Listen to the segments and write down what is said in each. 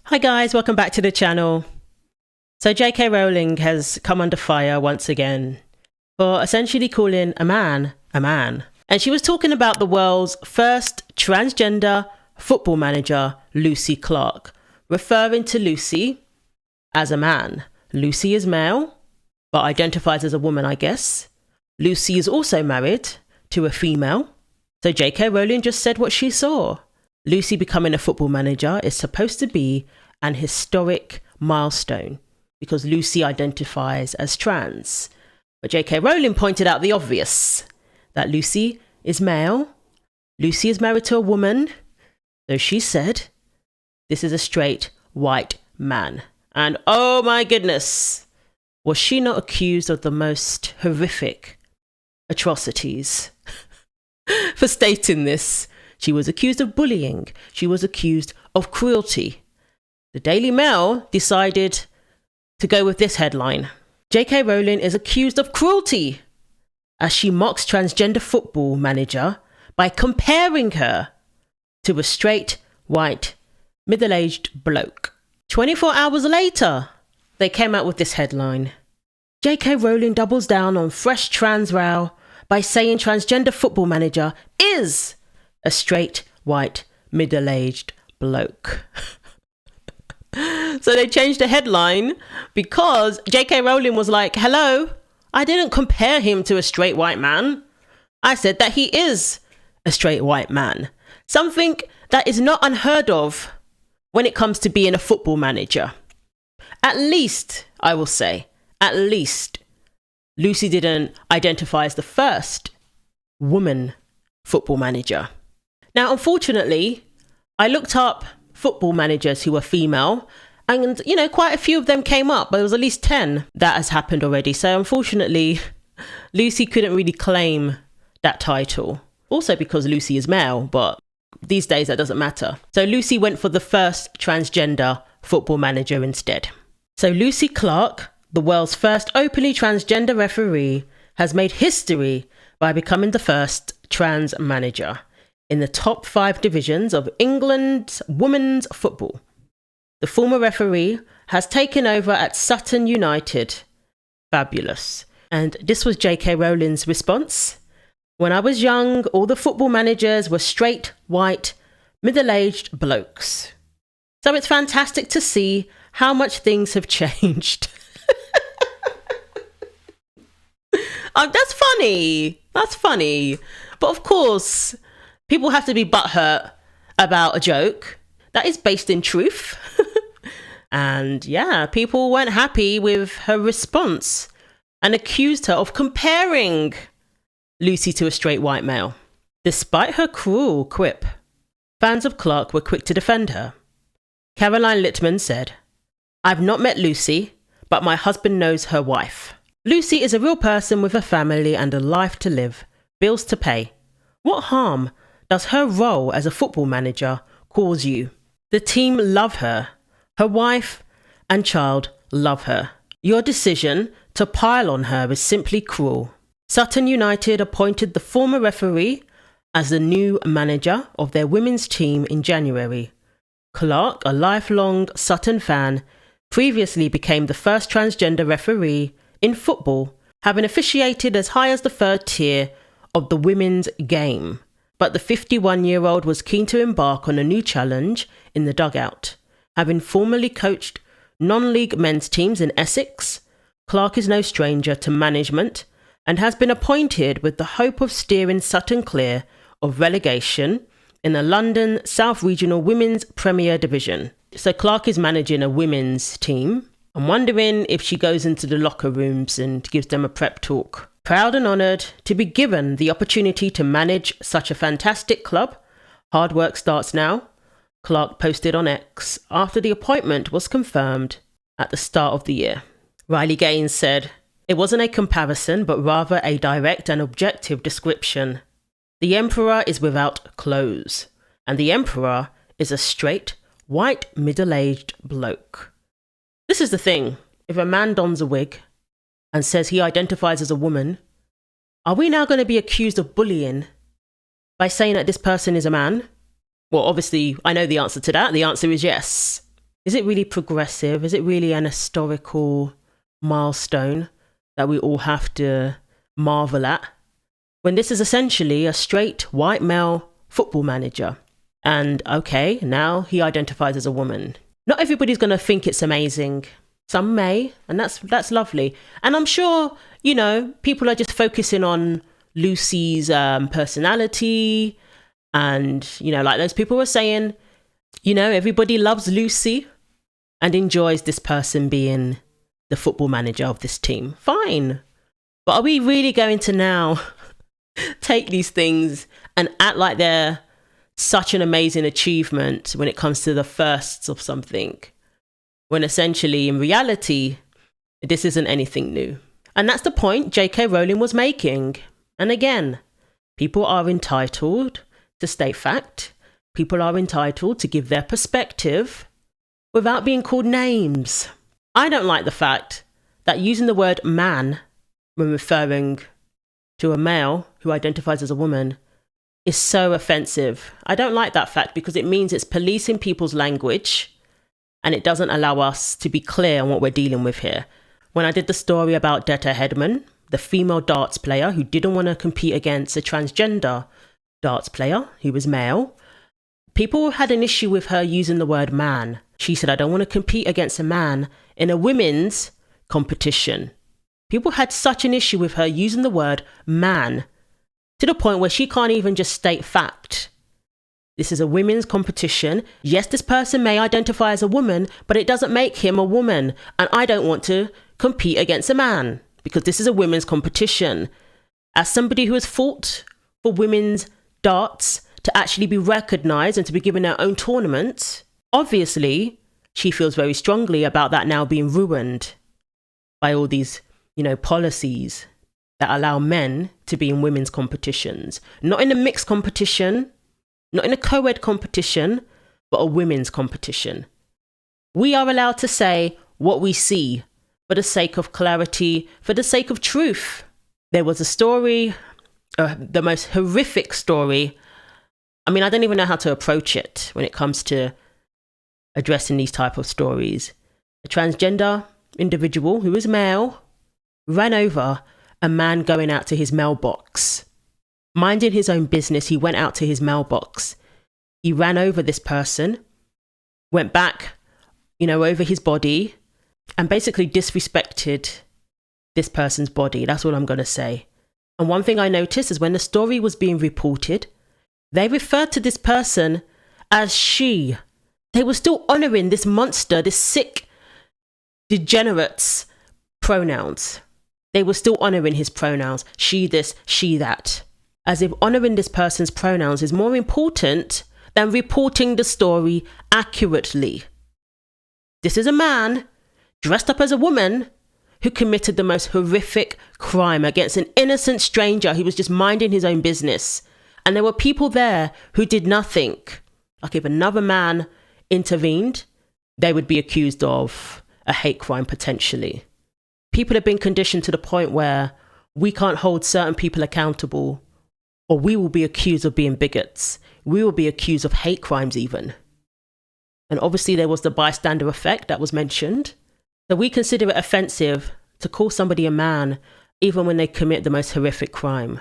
Hi guys, welcome back to the channel. So J.K. Rowling has come under fire once again for essentially calling a man a man. And she was talking about the world's first transgender football manager, Lucy Clark, referring to Lucy as a man. Lucy is male, but identifies as a woman, I guess. Lucy is also married to a female. So J.K. Rowling just said what she saw. Lucy becoming a football manager is supposed to be an historic milestone because Lucy identifies as trans. But J.K. Rowling pointed out the obvious, that Lucy is male, Lucy is married to a woman, so she said, this is a straight white man. And oh my goodness, was she not accused of the most horrific atrocities for stating this? She was accused of bullying. She was accused of cruelty. The Daily Mail decided to go with this headline. J.K. Rowling is accused of cruelty as she mocks transgender football manager by comparing her to a straight, white, middle-aged bloke. 24 hours later, they came out with this headline. J.K. Rowling doubles down on fresh trans row by saying transgender football manager is a straight, white, middle-aged bloke. So they changed the headline because J.K. Rowling was like, hello, I didn't compare him to a straight white man. I said that he is a straight white man. Something that is not unheard of when it comes to being a football manager. At least, I will say, at least, Lucy didn't identify as the first woman football manager. Now, unfortunately, I looked up football managers who were female and, quite a few of them came up, but there was at least 10 that has happened already. So unfortunately, Lucy couldn't really claim that title. Also because Lucy is male, but these days that doesn't matter. So Lucy went for the first transgender football manager instead. So Lucy Clark, the world's first openly transgender referee, has made history by becoming the first trans manager in the top 5 divisions of England's women's football. The former referee has taken over at Sutton United. Fabulous. And this was J.K. Rowling's response. When I was young, all the football managers were straight, white, middle-aged blokes. So it's fantastic to see how much things have changed. That's funny. That's funny. But of course, people have to be butthurt about a joke that is based in truth. And yeah, people weren't happy with her response and accused her of comparing Lucy to a straight white male. Despite her cruel quip, fans of Clark were quick to defend her. Caroline Littman said, I've not met Lucy, but my husband knows her wife. Lucy is a real person with a family and a life to live, bills to pay. What harm does her role as a football manager cause you? The team love her. Her wife and child love her. Your decision to pile on her is simply cruel. Sutton United appointed the former referee as the new manager of their women's team in January. Clark, a lifelong Sutton fan, previously became the first transgender referee in football, having officiated as high as the 3rd tier of the women's game. But the 51-year-old was keen to embark on a new challenge in the dugout. Having formerly coached non-league men's teams in Essex, Clark is no stranger to management and has been appointed with the hope of steering Sutton clear of relegation in the London South Regional Women's Premier Division. So Clark is managing a women's team. I'm wondering if she goes into the locker rooms and gives them a prep talk. Proud and honoured to be given the opportunity to manage such a fantastic club. Hard work starts now, Clark posted on X after the appointment was confirmed at the start of the year. Riley Gaines said, it wasn't a comparison, but rather a direct and objective description. The Emperor is without clothes, and the Emperor is a straight, white, middle-aged bloke. This is the thing. If a man dons a wig and says he identifies as a woman, are we now going to be accused of bullying by saying that this person is a man? Well, obviously, I know the answer to that. The answer is yes. Is it really progressive? Is it really an historical milestone that we all have to marvel at? When this is essentially a straight white male football manager. And okay, now he identifies as a woman. Not everybody's going to think it's amazing. Some may, and that's lovely. And I'm sure, people are just focusing on Lucy's personality. And, like those people were saying, everybody loves Lucy and enjoys this person being the football manager of this team. Fine. But are we really going to now take these things and act like they're such an amazing achievement when it comes to the firsts of something, when essentially in reality this isn't anything new? And that's the point J.K. Rowling was making. And again, people are entitled to state fact. People are entitled to give their perspective without being called names. I don't like the fact that using the word man when referring to a male who identifies as a woman is so offensive. I don't like that fact because it means it's policing people's language and it doesn't allow us to be clear on what we're dealing with here. When I did the story about Detta Hedman, the female darts player who didn't want to compete against a transgender darts player who was male, people had an issue with her using the word man. She said, I don't want to compete against a man in a women's competition. People had such an issue with her using the word man to the point where she can't even just state fact. This is a women's competition. Yes, this person may identify as a woman, but it doesn't make him a woman. And I don't want to compete against a man because this is a women's competition. As somebody who has fought for women's darts to actually be recognised and to be given their own tournament, obviously she feels very strongly about that now being ruined by all these, policies that allow men to be in women's competitions. Not in a mixed competition, not in a co-ed competition, but a women's competition. We are allowed to say what we see for the sake of clarity, for the sake of truth. There was a story, the most horrific story. I mean, I don't even know how to approach it when it comes to addressing these type of stories. A transgender individual who is male ran over a man going out to his mailbox. Minding his own business, he went out to his mailbox. He ran over this person, went back, over his body, and basically disrespected this person's body. That's all I'm going to say. And one thing I noticed is when the story was being reported, they referred to this person as she. They were still honouring this monster, this sick, degenerate's pronouns. They were still honouring his pronouns. She this, she that. As if honouring this person's pronouns is more important than reporting the story accurately. This is a man dressed up as a woman who committed the most horrific crime against an innocent stranger who was just minding his own business. And there were people there who did nothing. Like if another man intervened, they would be accused of a hate crime potentially. People have been conditioned to the point where we can't hold certain people accountable, or we will be accused of being bigots. We will be accused of hate crimes even. And obviously there was the bystander effect that was mentioned. So we consider it offensive to call somebody a man even when they commit the most horrific crime.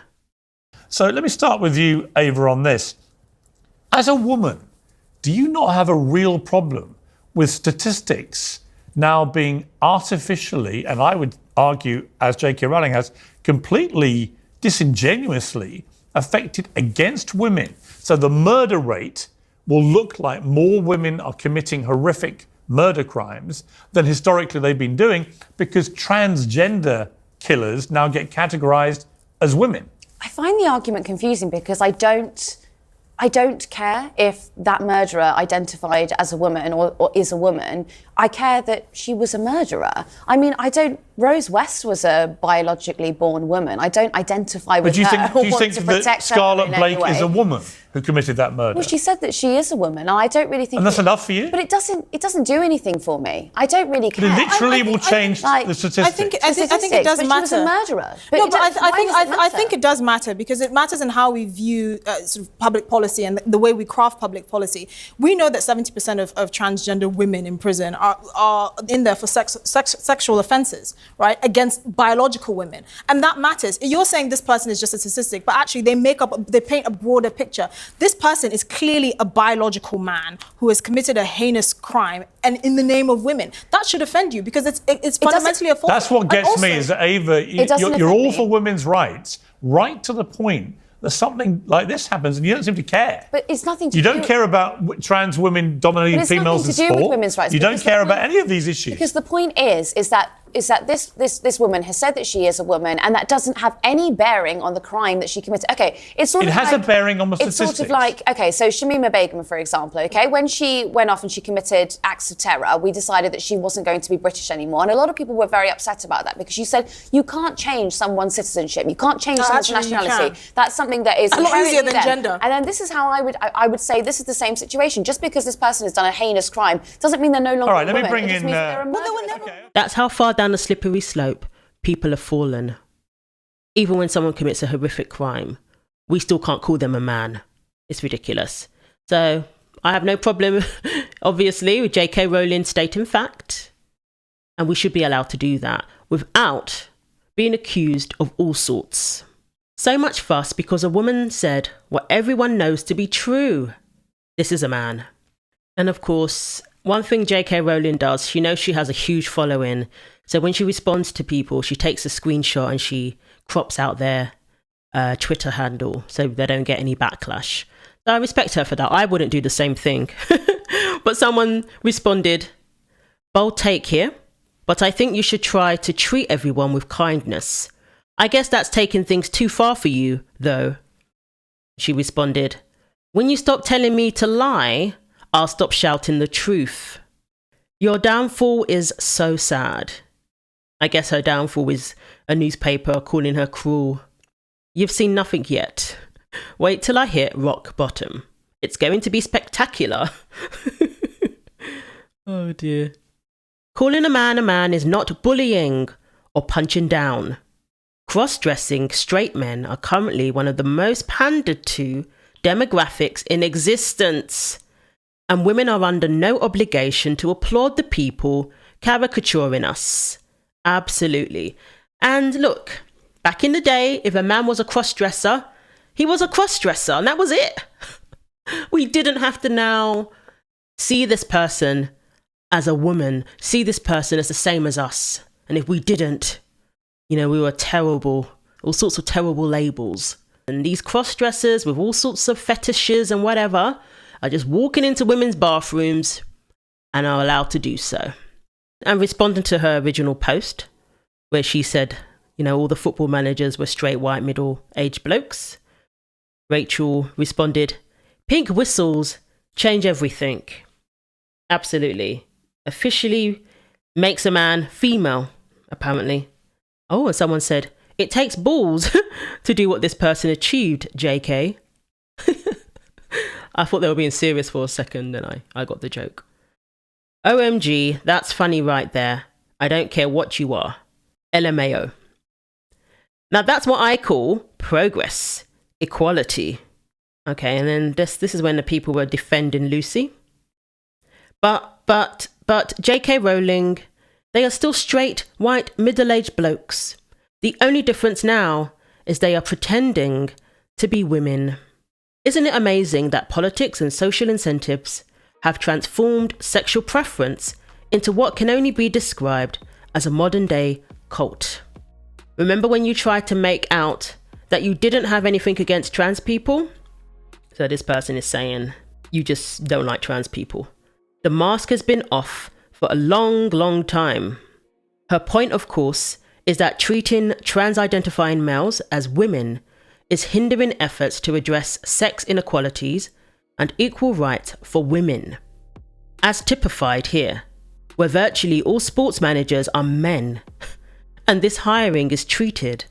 So let me start with you, Ava, on this. As a woman, do you not have a real problem with statistics now being artificially, and I would argue, as J.K. Rowling has, completely disingenuously affected against women? So the murder rate will look like more women are committing horrific murder crimes than historically they've been doing because transgender killers now get categorized as women. I find the argument confusing because I don't care if that murderer identified as a woman or is a woman. I care that she was a murderer. I mean, I don't Rose West was a biologically born woman. I don't identify with But do you her. think, that Scarlett Blake is a woman who committed that murder? Well, she said that she is a woman, and I don't really think. And that's enough for you? But it doesn't do anything for me. I don't really care. But it literally will change the statistics. I think it does but matter. She was a murderer. But No, but I matter? think it does matter, because it matters in how we view sort of public policy and the way we craft public policy. We know that 70% of transgender women in prison are in there for sexual offences, right, against biological women, and that matters. You're saying this person is just a statistic, but actually they paint a broader picture. This person is clearly a biological man who has committed a heinous crime, and in the name of women. That should offend you, because it's fundamentally a fault. That's what gets me, is that, Ava, you're all for women's rights, right to the point that something like this happens and you don't seem to care. But it's nothing to You do don't care about trans women dominating females in sport. With women's rights. You don't care about any of these issues. Because the point is that this woman has said that she is a woman, and that doesn't have any bearing on the crime that she committed. Okay, it has a bearing on the statistics. It's sort of like, okay, so Shamima Begum, for example, okay, when she went off and she committed acts of terror, we decided that she wasn't going to be British anymore, and a lot of people were very upset about that, because you said you can't change someone's citizenship, you can't change someone's nationality. That's something that is a lot easier than gender. And then this is how I would say this is the same situation. Just because this person has done a heinous crime doesn't mean they're no longer all right, a woman. let me bring it just in. means that they're a murderer. That's how far down the slippery slope people have fallen. Even when someone commits a horrific crime, we still can't call them a man. It's ridiculous. So I have no problem, obviously, with J.K. Rowling stating fact. And we should be allowed to do that without being accused of all sorts. So much fuss because a woman said what everyone knows to be true. This is a man. And of course, one thing J.K. Rowling does, she knows she has a huge following. So when she responds to people, she takes a screenshot and she crops out their Twitter handle so they don't get any backlash. So I respect her for that. I wouldn't do the same thing. But someone responded, bold take here, but I think you should try to treat everyone with kindness. I guess that's taking things too far for you, though. She responded, when you stop telling me to lie, I'll stop shouting the truth. Your downfall is so sad. I guess her downfall is a newspaper calling her cruel. You've seen nothing yet. Wait till I hit rock bottom. It's going to be spectacular. Oh dear. Calling a man is not bullying or punching down. Cross-dressing straight men are currently one of the most pandered to demographics in existence. And women are under no obligation to applaud the people caricaturing us. Absolutely. And look, back in the day, if a man was a cross-dresser, he was a cross-dresser, and that was it. We didn't have to now see this person as a woman, see this person as the same as us. And if we didn't, we were terrible, all sorts of terrible labels. And these cross-dressers with all sorts of fetishes and whatever are just walking into women's bathrooms and are allowed to do so. And responding to her original post, where she said, all the football managers were straight white middle-aged blokes, Rachel responded, pink whistles change everything. Absolutely. Officially makes a man female, apparently. Oh, and someone said, it takes balls to do what this person achieved, JK. I thought they were being serious for a second, and I got the joke. OMG, that's funny right there. I don't care what you are. LMAO. Now that's what I call progress, equality. Okay, and then this is when the people were defending Lucy. But J.K. Rowling, they are still straight, white, middle-aged blokes. The only difference now is they are pretending to be women. Isn't it amazing that politics and social incentives have transformed sexual preference into what can only be described as a modern-day cult? Remember when you tried to make out that you didn't have anything against trans people? So this person is saying, you just don't like trans people. The mask has been off for a long, long time. Her point, of course, is that treating trans-identifying males as women is hindering efforts to address sex inequalities and equal rights for women. As typified here, where virtually all sports managers are men. And this hiring is treated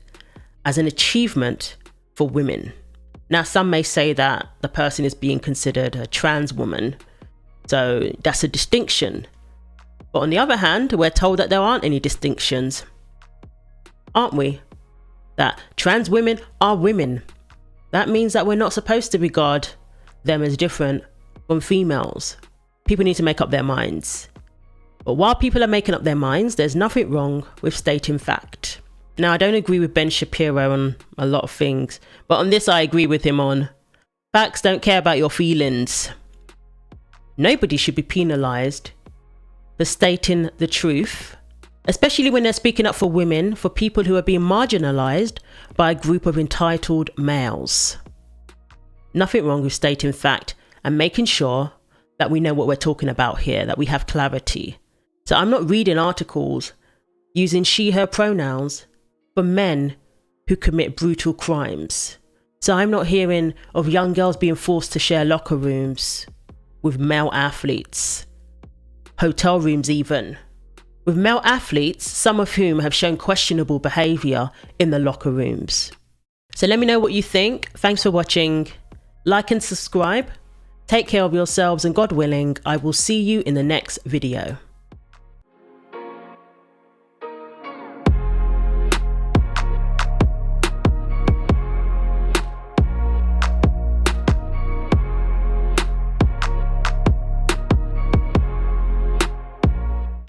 as an achievement for women. Now, some may say that the person is being considered a trans woman, so that's a distinction. But on the other hand, we're told that there aren't any distinctions, aren't we? That trans women are women. That means that we're not supposed to regard them as different from females. People need to make up their minds. But while people are making up their minds, there's nothing wrong with stating fact. Now, I don't agree with Ben Shapiro on a lot of things, but on this I agree with him on facts don't care about your feelings. Nobody should be penalised for stating the truth, especially when they're speaking up for women, for people who are being marginalised by a group of entitled males. Nothing wrong with stating fact and making sure that we know what we're talking about here, that we have clarity. So I'm not reading articles using she, her pronouns for men who commit brutal crimes. So I'm not hearing of young girls being forced to share locker rooms with male athletes, hotel rooms even, with male athletes, some of whom have shown questionable behaviour in the locker rooms. So let me know what you think. Thanks for watching. Like and subscribe. Take care of yourselves, and God willing, I will see you in the next video.